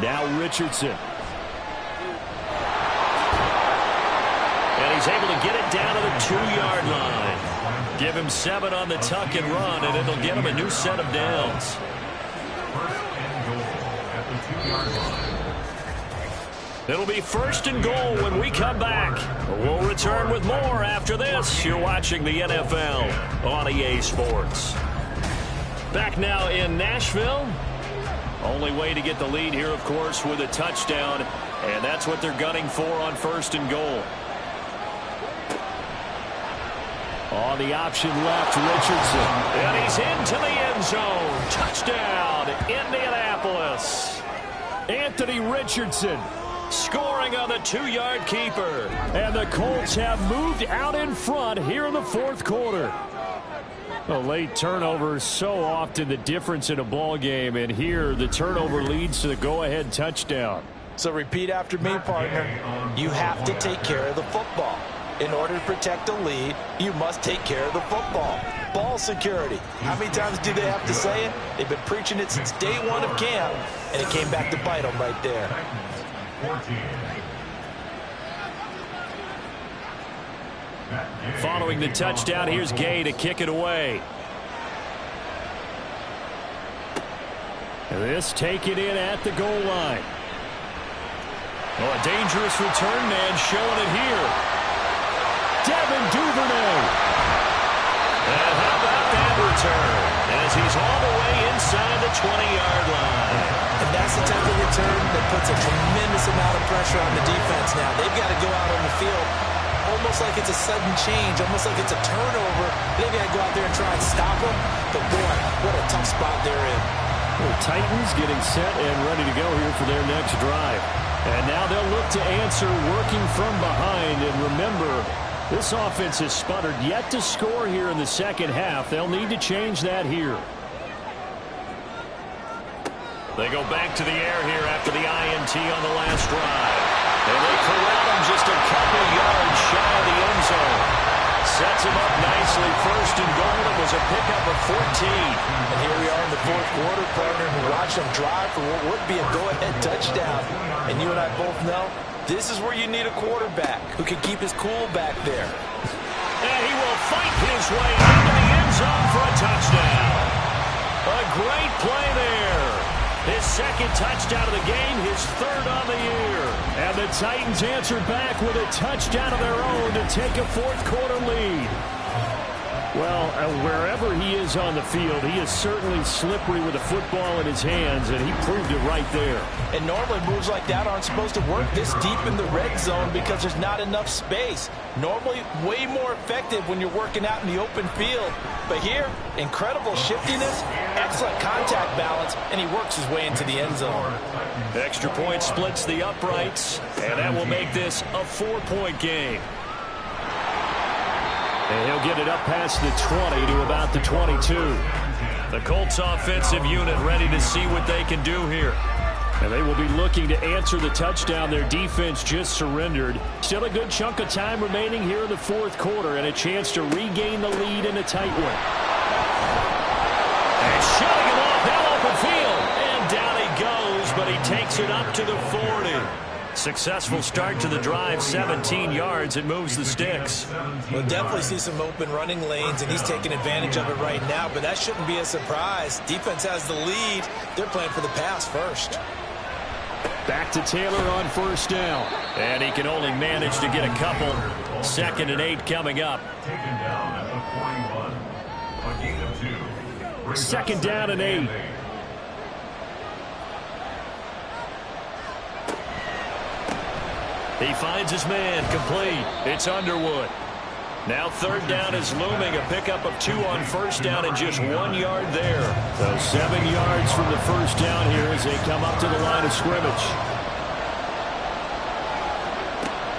Now Richardson. he's able to get it down to the 2-yard line. Give him 7 on the tuck and run, and it'll get him a new set of downs. It'll be 1st and goal when we come back. We'll return with more after this. You're watching the NFL on EA Sports. Back now in Nashville. Only way to get the lead here, of course, with a touchdown. And that's what they're gunning for on 1st and goal. On the option left, Richardson. And he's into the end zone. Touchdown, Indianapolis. Anthony Richardson scoring on the 2-yard keeper. And the Colts have moved out in front here in the 4th quarter. A late turnover is so often the difference in a ball game, and here the turnover leads to the go-ahead touchdown. So repeat after me, partner. You have to take care of the football. In order to protect a lead, you must take care of the football. Ball security. How many times do they have to say it? They've been preaching it since day 1 of camp, and it came back to bite them right there. Following the touchdown, here's Gay to kick it away. This taken in at the goal line. Oh, a dangerous return man showing it here. Devin Duvernay. And how about that return? As he's all the way inside the 20-yard line. And that's the type of return that puts a tremendous amount of pressure on the defense now. They've got to go out on the field almost like it's a sudden change, almost like it's a turnover. They've got to go out there and try and stop them. But, boy, what a tough spot they're in. The Titans getting set and ready to go here for their next drive. And now they'll look to answer working from behind. And remember, this offense has sputtered yet to score here in the second half. They'll need to change that here. They go back to the air here after the INT on the last drive. And they corral him just a couple yards shy of the end zone. Sets him up nicely. 1st and goal. It was a pickup of 14. And here we are in the 4th quarter, partner, and watch them drive for what would be a go-ahead touchdown. And you and I both know this is where you need a quarterback who can keep his cool back there. And he will fight his way into the end zone for a touchdown. A great play there. His 2nd touchdown of the game, his 3rd on the year. And the Titans answer back with a touchdown of their own to take a 4th quarter lead. Well, wherever he is on the field, he is certainly slippery with the football in his hands, and he proved it right there. And normally moves like that aren't supposed to work this deep in the red zone because there's not enough space. Normally way more effective when you're working out in the open field. But here, incredible shiftiness, excellent contact balance, and he works his way into the end zone. Extra point splits the uprights, and that will make this a 4-point game. And he'll get it up past the 20 to about the 22. The Colts offensive unit ready to see what they can do here. And they will be looking to answer the touchdown their defense just surrendered. Still a good chunk of time remaining here in the 4th quarter and a chance to regain the lead in a tight one. And shutting him off now open field. And down he goes, but he takes it up to the 40. Successful start to the drive, 17 yards. It moves the sticks. We'll definitely see some open running lanes, and he's taking advantage of it right now, but that shouldn't be a surprise. Defense has the lead. They're playing for the pass first. Back to Taylor on 1st down. And he can only manage to get a couple. 2nd and 8 coming up. 2nd down and 8. He finds his man complete. It's Underwood. Now 3rd down is looming. A pickup of 2 on 1st down and just 1 yard there. So 7 yards from the 1st down here as they come up to the line of scrimmage.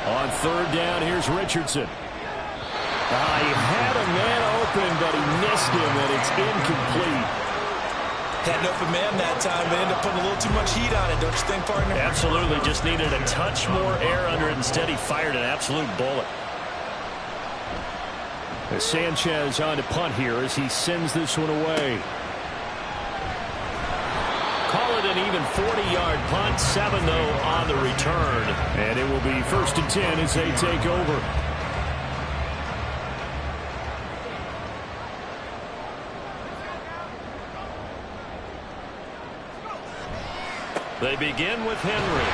On 3rd down, here's Richardson. He had a man open, but he missed him, and it's incomplete. Had an open man that time, but ended up putting a little too much heat on it, don't you think, partner? Absolutely. Just needed a touch more air under it. Instead, he fired an absolute bullet. Sanchez on to punt here as he sends this one away. Call it an even 40-yard punt. 7, though, on the return. And it will be 1st and 10 as they take over. They begin with Henry.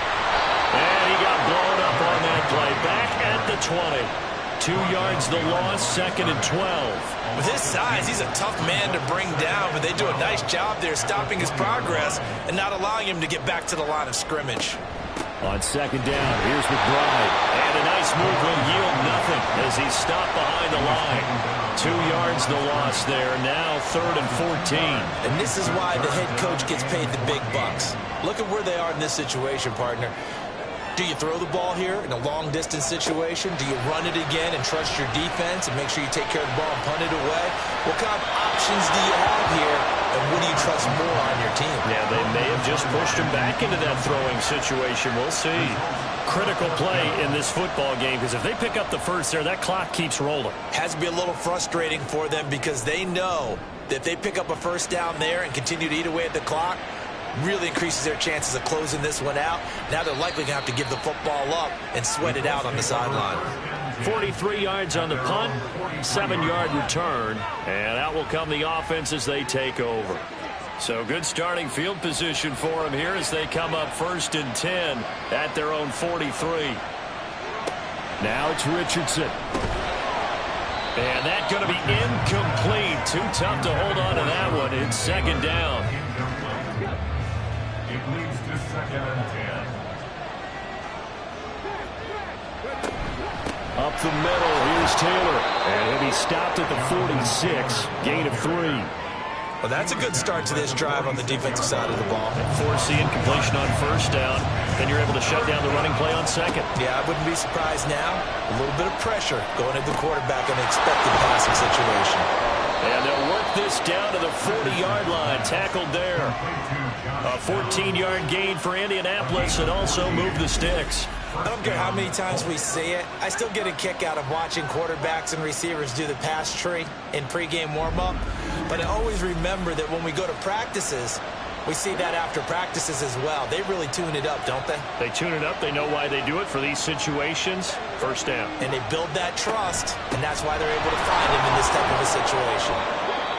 And he got blown up on that play. Back at the 20. 2 yards the loss, 2nd and 12. With his size, he's a tough man to bring down, but they do a nice job there stopping his progress and not allowing him to get back to the line of scrimmage. On 2nd down, here's McBride. And a nice move will yield nothing as he's stopped behind the line. 2 yards the loss there. Now 3rd and 14. And this is why the head coach gets paid the big bucks. Look at where they are in this situation, partner. Do you throw the ball here in a long-distance situation? Do you run it again and trust your defense and make sure you take care of the ball and punt it away? What kind of options do you have here, and what do you trust more on your team? Yeah, they may have just pushed him back into that throwing situation. We'll see. Critical play in this football game, because if they pick up the first there, that clock keeps rolling. Has to be a little frustrating for them because they know that if they pick up a first down there and continue to eat away at the clock, really increases their chances of closing this one out. Now they're likely going to have to give the football up and sweat it out on the sideline. 43 yards on the punt, 7-yard return, and out will come the offense as they take over. So good starting field position for them here as they come up 1st and 10 at their own 43. Now it's Richardson. And that's going to be incomplete. Too tough to hold on to that one. It's 2nd down. It leads to 2nd and 10. Up the middle, here's Taylor. And he'll be stopped at the 46. Gain of 3. Well, that's a good start to this drive on the defensive side of the ball. Force the incompletion on 1st down. Then you're able to shut down the running play on 2nd. Yeah, I wouldn't be surprised now. A little bit of pressure going at the quarterback in an expected passing situation. And they'll work this down to the 40-yard line. Tackled there. A 14-yard gain for Indianapolis and also move the sticks. I don't care how many times we see it. I still get a kick out of watching quarterbacks and receivers do the pass tree in pregame warm-up. But I always remember that when we go to practices, we see that after practices as well. They really tune it up, don't they? They tune it up. They know why they do it for these situations. 1st down. And they build that trust, and that's why they're able to find him in this type of a situation.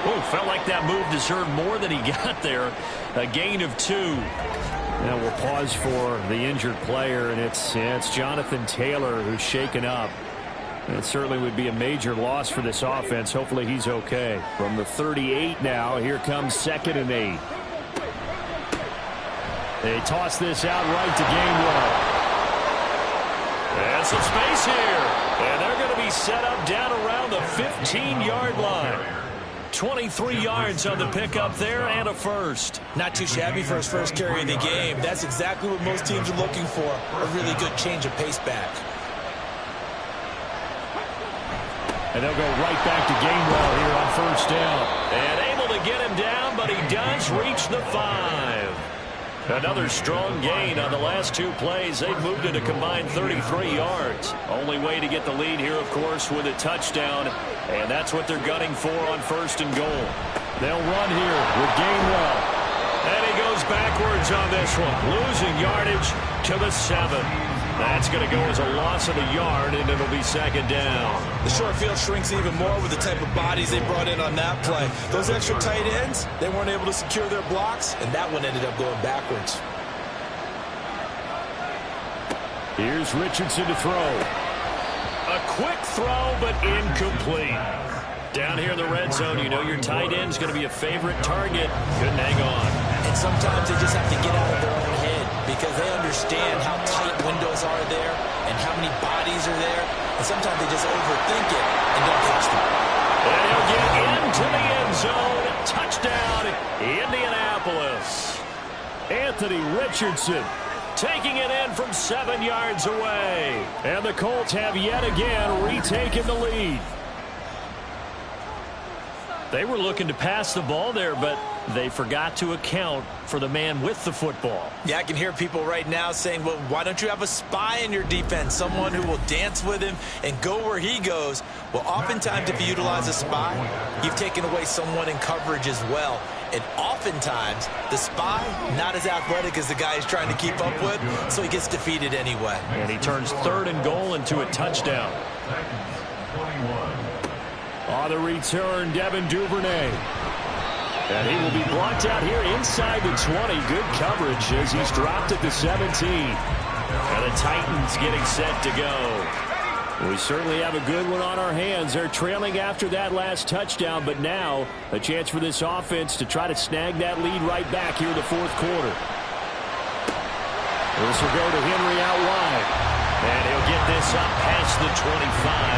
Oh, felt like that move deserved more than he got there. A gain of 2. Now we'll pause for the injured player, and it's Jonathan Taylor who's shaken up. It certainly would be a major loss for this offense. Hopefully he's okay. From the 38 now, here comes 2nd and 8. They toss this out right to Gainwell. And some space here. And they're going to be set up down around the 15-yard line. 23 yards on the pickup there and a first. Not too shabby for his first carry of the game. That's exactly what most teams are looking for. A really good change of pace back. And they'll go right back to Gainwell here on 1st down. And able to get him down, but he does reach the 5. Another strong gain on the last 2 plays. They've moved it a combined 33 yards. Only way to get the lead here, of course, with a touchdown. And that's what they're gunning for on 1st and goal. They'll run here with Gainwell. And he goes backwards on this one. Losing yardage to the 7. That's going to go as a loss of a yard, and it'll be 2nd down. The short field shrinks even more with the type of bodies they brought in on that play. Those extra tight ends, they weren't able to secure their blocks, and that one ended up going backwards. Here's Richardson to throw. A quick throw, but incomplete. Down here in the red zone, you know your tight end's going to be a favorite target. Couldn't hang on. And sometimes they just have to get out of their own head because they understand how tight windows are there and how many bodies are there. And sometimes they just overthink it and don't catch them. And he'll get into the end zone. Touchdown, Indianapolis. Anthony Richardson taking it in from 7 yards away. And the Colts have yet again retaken the lead. They were looking to pass the ball there, but they forgot to account for the man with the football. Yeah, I can hear people right now saying, well, why don't you have a spy in your defense, someone who will dance with him and go where he goes? Well, oftentimes if you utilize a spy, you've taken away someone in coverage as well. And oftentimes, the spy, not as athletic as the guy he's trying to keep up with, so he gets defeated anyway. And he turns 3rd and goal into a touchdown. 21. On the return, Devin Duvernay. And he will be brought down here inside the 20. Good coverage as he's dropped at the 17. And the Titans getting set to go. We certainly have a good one on our hands. They're trailing after that last touchdown, but now a chance for this offense to try to snag that lead right back here in the fourth quarter. This will go to Henry out wide. And he'll get this up past the 25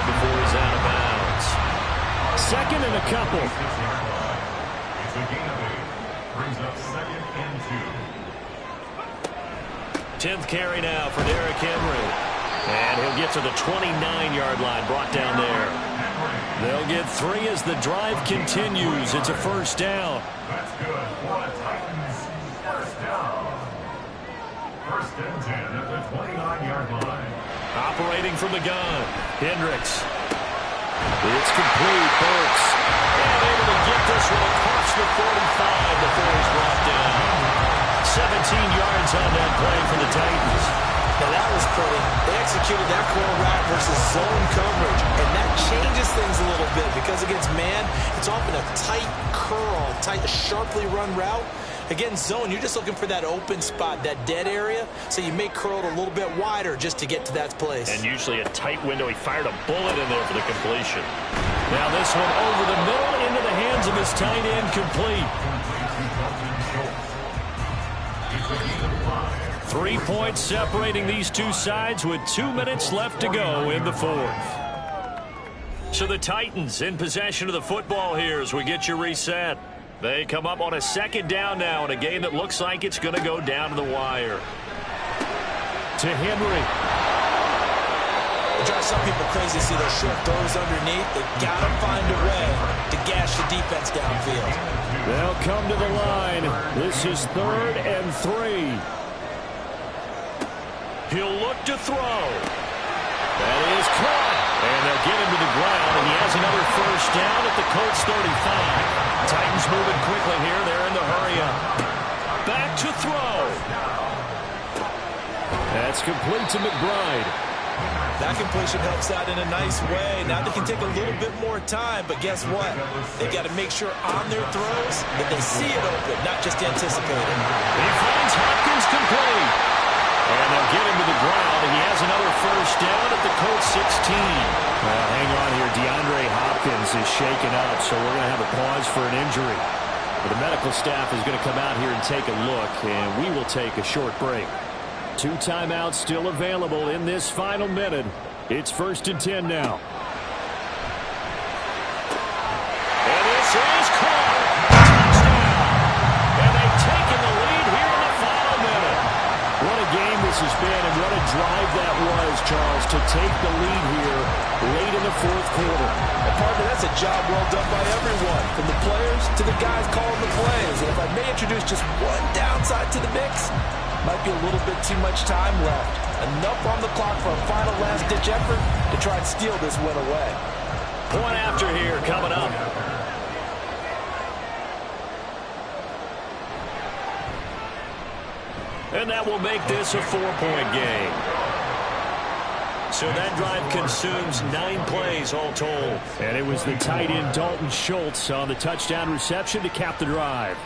before he's out of bounds. Second and a couple. It's a gain of 8. Brings up second and 2. 10th carry now for Derrick Henry. And he'll get to the 29-yard line, brought down there. They'll get 3 as the drive continues. It's a first down. That's good for the Titans. First down. First and 10 at the 29-yard line. Operating from the gun, Hendricks. It's complete, Burks. And able to get this one across the 45 before he's brought down. 17 yards on that play for the Titans. Now that was pretty. They executed that curl route versus zone coverage, and that changes things a little bit because against man, it's often a tight curl, sharply run route. Against zone, you're just looking for that open spot, that dead area, so you may curl it a little bit wider just to get to that place. And usually a tight window. He fired a bullet in there for the completion. Now this one over the middle into the hands of his tight end, complete. 3 points separating these two sides with 2 minutes left to go in the fourth. So the Titans in possession of the football here as we get you reset. They come up on a second down now in a game that looks like it's going to go down to the wire. To Henry. It drives some people crazy to see those short throws underneath. They got to find a way to gash the defense downfield. They'll come to the line. This is 3rd and 3. He'll look to throw. That is caught. And they'll get him to the ground, and he has another first down at the Colts 35. Titans moving quickly here. They're in the hurry up. Back to throw. That's complete to McBride. That completion helps out in a nice way. Now they can take a little bit more time, but guess what? They've got to make sure on their throws that they see it open, not just anticipate it. He finds Hopkins complete. And they'll get him to the ground, and he has another first down at the Colts 16. Hang on here. DeAndre Hopkins is shaken up, so we're going to have a pause for an injury. But the medical staff is going to come out here and take a look, and we will take a short break. 2 timeouts still available in this final minute. It's 1st and 10 now. And this is caught. Touchdown. And they've taken the lead here in the final minute. What a game this has been, and what a drive that was, Charles, to take the lead here late in the fourth quarter. And partner, that's a job well done by everyone, from the players to the guys calling the plays. And if I may introduce just one downside to the mix, might be a little bit too much time left. Enough on the clock for a final last-ditch effort to try and steal this win away. Point after here coming up. And that will make this a 4-point game. So that drive consumes 9 plays all told. And it was the tight end Dalton Schultz on the touchdown reception to cap the drive.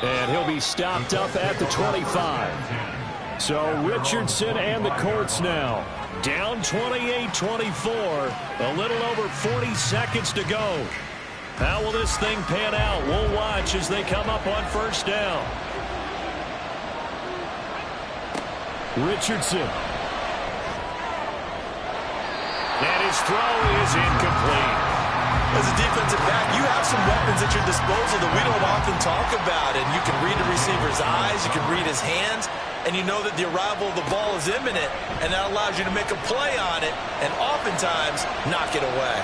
And he'll be stopped up at the 25. So Richardson and the Colts now down 28-24. A little over 40 seconds to go. How will this thing pan out? We'll watch as they come up on first down. Richardson. And his throw is incomplete. As a defensive back, you have some weapons at your disposal that we don't often talk about. And you can read the receiver's eyes, you can read his hands, and you know that the arrival of the ball is imminent, and that allows you to make a play on it and oftentimes knock it away.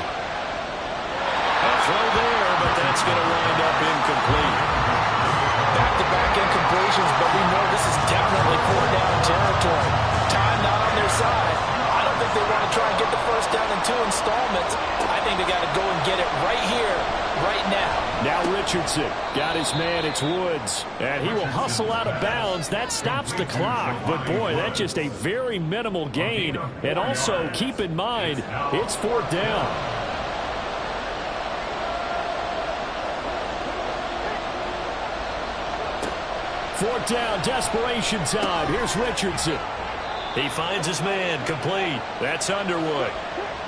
A throw there, but that's going to wind up incomplete. Back-to-back incompletions, but we know this is definitely 4-down territory. Time not on their side. I don't think they want to try and get the first down in 2 installments. I think they got to go and get it right here, right now. Now Richardson got his man. It's Woods. And he will hustle out of bounds. That stops the clock. But, boy, that's just a very minimal gain. And also, keep in mind, it's 4th down. 4th down, desperation time. Here's Richardson. He finds his man, complete. That's Underwood.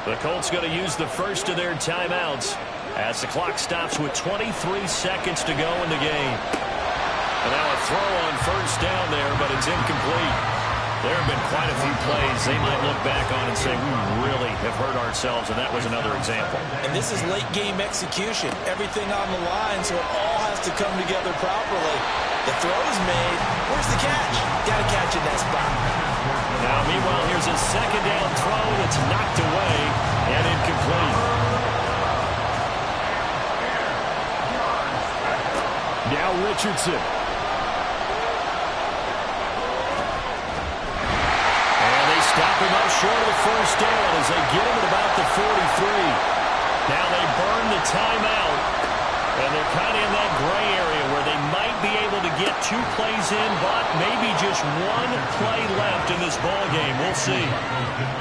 The Colts going to use the first of their timeouts as the clock stops with 23 seconds to go in the game. And now a throw on 1st down there, but it's incomplete. There have been quite a few plays they might look back on and say, we really have hurt ourselves, and that was another example. And this is late-game execution. Everything on the line, so it all has to come together properly. The throw's made. Where's the catch? Got to catch in that spot. Now, meanwhile, here's a 2nd down throw that's knocked away and incomplete. Now Richardson. Stop him up short of the 1st down as they get him at about the 43. Now they burn the timeout, and they're kind of in that gray area where they might be able to get 2 plays in, but maybe just 1 play left in this ball game. We'll see.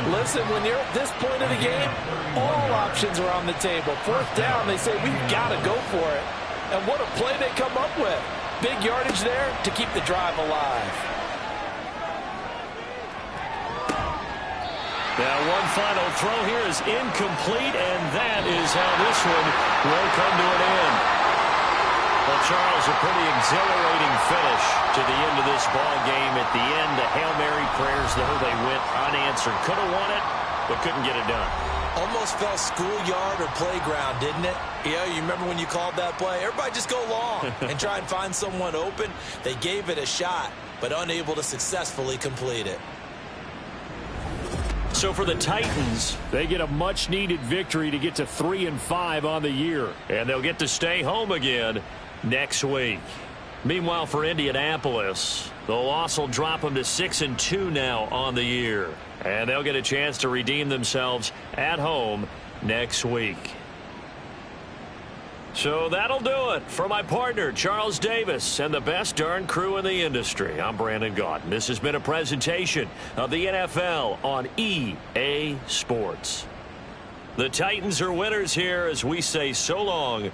Listen, when you're at this point of the game, all options are on the table. 4th down, they say, we've got to go for it. And what a play they come up with. Big yardage there to keep the drive alive. Now one final throw here is incomplete, and that is how this one will come to an end. Well, Charles, a pretty exhilarating finish to the end of this ball game. At the end, the Hail Mary prayers, though, they went unanswered. Could have won it, but couldn't get it done. Almost felt schoolyard or playground, didn't it? Yeah, you remember when you called that play? Everybody just go long and try and find someone open. They gave it a shot, but unable to successfully complete it. So for the Titans, they get a much-needed victory to get to 3-5 on the year. And they'll get to stay home again next week. Meanwhile, for Indianapolis, the loss will drop them to 6-2 now on the year. And they'll get a chance to redeem themselves at home next week. So that'll do it for my partner, Charles Davis, and the best darn crew in the industry. I'm Brandon Gaudin. This has been a presentation of the NFL on EA Sports. The Titans are winners here as we say so long